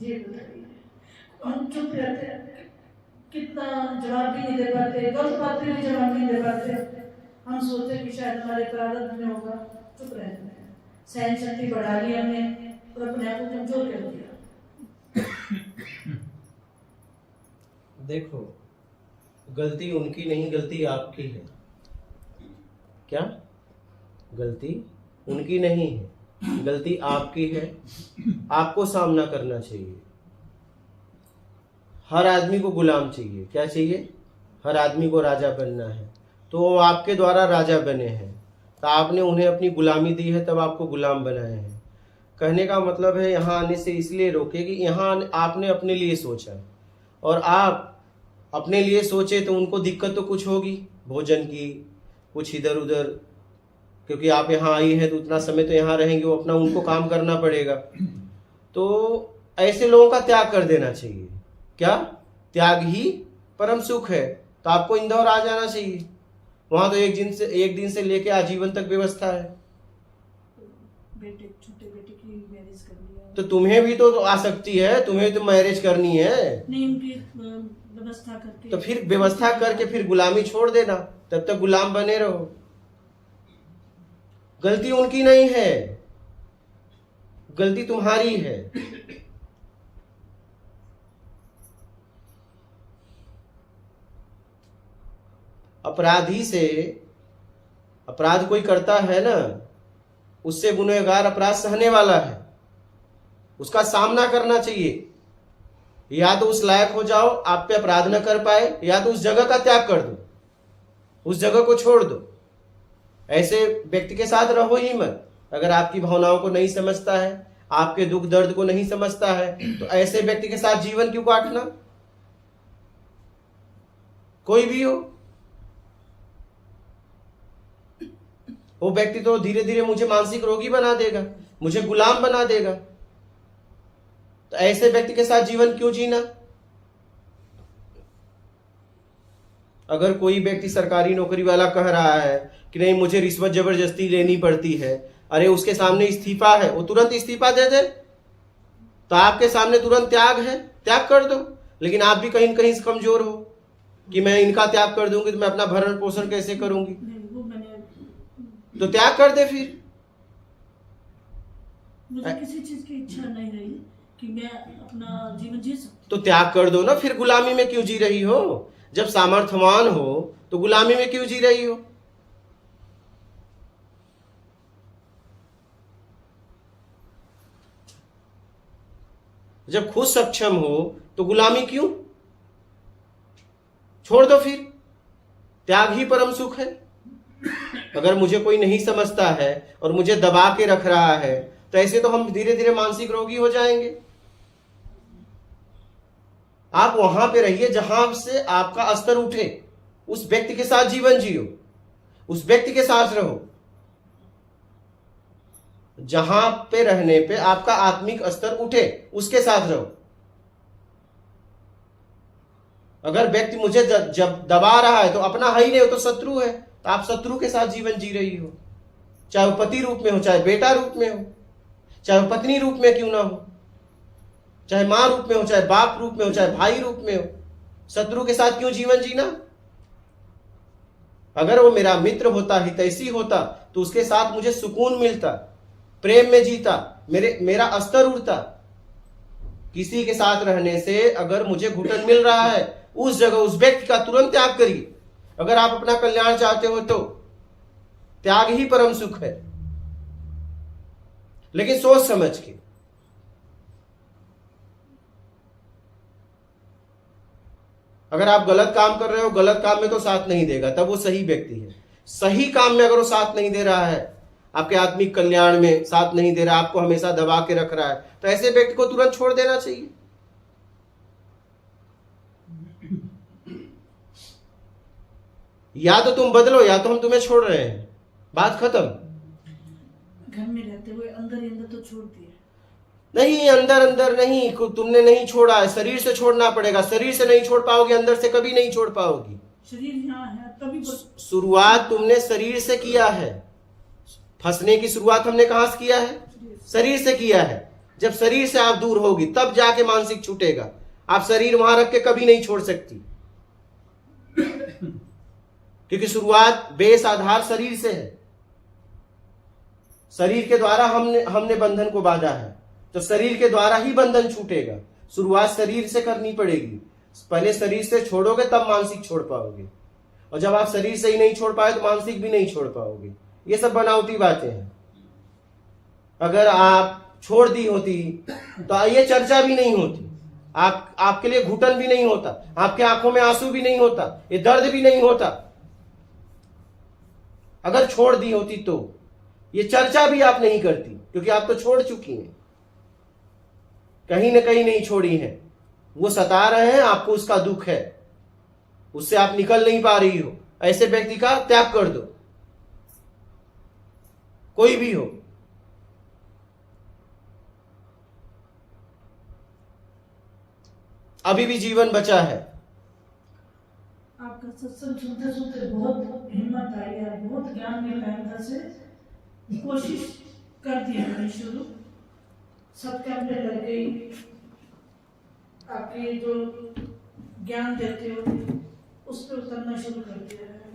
जी बताइए। हम चुप रहते हैं, कितना जवाब भी नहीं दे पाते, गलत बात पे भी जवाब नहीं दे पाते। हम सोचते कि शायद हमारे प्रारब्ध में होगा, चुप रहते हैं। सहन शक्ति बढ़ा ली हमने और अपने आप को कमजोर कर दिया। देखो, गलती उनकी नहीं, गलती आपकी है। क्या? गलती उनकी नहीं है, गलती आपकी है। आपको सामना करना चाहिए। हर आदमी को गुलाम चाहिए। क्या चाहिए? हर आदमी को राजा बनना है। तो वो आपके द्वारा राजा बने हैं, तो आपने उन्हें अपनी गुलामी दी है, तब आपको गुलाम बनाए हैं। कहने का मतलब है यहाँ आने से इसलिए रोके कि यहाँ आपने अपने लिए सोचा, और आप अपने लिए सोचे तो उनको दिक्कत तो कुछ होगी, भोजन की, कुछ इधर उधर, क्योंकि आप यहाँ आई हैं तो उतना समय तो यहाँ रहेंगे, वो अपना उनको काम करना पड़ेगा। तो ऐसे लोगों का त्याग कर देना चाहिए। क्या? त्याग ही परम सुख है। तो आपको इंदौर आ जाना चाहिए। वहां तो एक दिन से लेके आजीवन तक व्यवस्था है। छोटे बेटे की मैरिज करनी है तो तुम्हें भी तो आ सकती है, तुम्हें तो मैरिज करनी है। नहीं, उनकी व्यवस्था करके, तो फिर व्यवस्था करके फिर गुलामी छोड़ देना, तब तक गुलाम बने रहो। गलती उनकी नहीं है, गलती तुम्हारी है। अपराधी से, अपराध कोई करता है ना, उससे गुनहगार अपराध सहने वाला है, उसका सामना करना चाहिए। या तो उस लायक हो जाओ आप पे अपराध न कर पाए, या तो उस जगह का त्याग कर दो, उस जगह को छोड़ दो। ऐसे व्यक्ति के साथ रहो ही मत। अगर आपकी भावनाओं को नहीं समझता है, आपके दुख दर्द को नहीं समझता है, तो ऐसे व्यक्ति के साथ जीवन क्यों काटना? कोई भी हो, वो व्यक्ति तो धीरे धीरे मुझे मानसिक रोगी बना देगा, मुझे गुलाम बना देगा। तो ऐसे व्यक्ति के साथ जीवन क्यों जीना? अगर कोई व्यक्ति सरकारी नौकरी वाला कह रहा है कि नहीं मुझे रिश्वत जबरदस्ती लेनी पड़ती है, अरे उसके सामने इस्तीफा है, वो तुरंत इस्तीफा दे दे। तो आपके सामने तुरंत त्याग है, त्याग कर दो। लेकिन आप भी कहीं न कहीं कमजोर हो कि मैं इनका त्याग कर दूंगी तो मैं अपना भरण पोषण कैसे करूंगी। तो त्याग कर दे। फिर मुझे किसी चीज की इच्छा नहीं रही कि मैं अपना जीवन जी सकूं। तो त्याग कर दो ना। फिर गुलामी में क्यों जी रही हो? जब सामर्थ्यवान हो तो गुलामी में क्यों जी रही हो? जब खुद सक्षम हो तो गुलामी क्यों? छोड़ दो। फिर त्याग ही परम सुख है। अगर मुझे कोई नहीं समझता है और मुझे दबा के रख रहा है, तो ऐसे तो हम धीरे धीरे मानसिक रोगी हो जाएंगे। आप वहां पे रहिए जहां से आपका स्तर उठे, उस व्यक्ति के साथ जीवन जियो, उस व्यक्ति के साथ रहो जहां पे रहने पे आपका आत्मिक स्तर उठे, उसके साथ रहो। अगर व्यक्ति मुझे जब दबा रहा है तो अपना है ही नहीं, हो तो शत्रु है, तो आप शत्रु के साथ जीवन जी रही हो। चाहे वो पति रूप में हो, चाहे बेटा रूप में हो, चाहे वो पत्नी रूप में क्यों ना हो, चाहे मां रूप में हो, चाहे बाप रूप में हो, चाहे भाई रूप में हो, शत्रु के साथ क्यों जीवन जीना? अगर वो मेरा मित्र होता, हितैषी होता, तो उसके साथ मुझे सुकून मिलता, प्रेम में जीता, मेरा स्तर उड़ता। किसी के साथ रहने से अगर मुझे घुटन मिल रहा है, उस जगह उस व्यक्ति का तुरंत त्याग करिए। अगर आप अपना कल्याण चाहते हो तो त्याग ही परम सुख है, लेकिन सोच समझ के। अगर आप गलत काम कर रहे हो, गलत काम में तो साथ नहीं देगा, तब वो सही व्यक्ति है। सही काम में अगर वो साथ नहीं दे रहा है, आपके आत्मिक कल्याण में साथ नहीं दे रहा, आपको हमेशा दबा के रख रहा है, तो ऐसे व्यक्ति को तुरंत छोड़ देना चाहिए। या तो तुम बदलो, या तो हम तुम्हें छोड़ रहे हैं, बात खत्म। घर में रहते हुए अंदर ही अंदर तो छोड़ दिया। नहीं, अंदर अंदर नहीं, तुमने नहीं छोड़ा है, शरीर से छोड़ना पड़ेगा। शरीर से नहीं छोड़ पाओगे, अंदर से कभी नहीं छोड़ पाओगी। शरीर यहाँ है तभी शुरुआत तुमने शरीर से किया है। फंसने की शुरुआत हमने कहां से किया है? शरीर से किया है। जब शरीर से आप दूर होगी तब जाके मानसिक छूटेगा। आप शरीर वहां रख के कभी नहीं छोड़ सकती, क्योंकि शुरुआत बेस आधार शरीर से है। शरीर के द्वारा हमने बंधन को बांधा है, तो शरीर के द्वारा ही बंधन छूटेगा। शुरुआत शरीर से करनी पड़ेगी। पहले शरीर से छोड़ोगे तब मानसिक छोड़ पाओगे, और जब आप शरीर से ही नहीं छोड़ पाए तो मानसिक भी नहीं छोड़ पाओगे। ये सब बनावटी बातें हैं। अगर आप छोड़ दी होती तो ये चर्चा भी नहीं होती, आपके लिए घुटन भी नहीं होता, आपके आंखों में आंसू भी नहीं होता, ये दर्द भी नहीं होता। अगर छोड़ दी होती तो ये चर्चा भी आप नहीं करती, क्योंकि आप तो छोड़ चुकी हैं, कहीं ना कहीं नहीं छोड़ी है। वो सता रहे हैं आपको, उसका दुख है, उससे आप निकल नहीं पा रही हो। ऐसे व्यक्ति का त्याग कर दो, कोई भी हो। अभी भी जीवन बचा है। आपका सत्संग सुनते सुनते बहुत हिम्मत आई है, बहुत ज्ञान मिला है। अंदर से कोशिश कर दी मैंने शुरू, सबके अपने लग गई। आपके जो ज्ञान देते हो उस पर उतरना शुरू कर दिया है।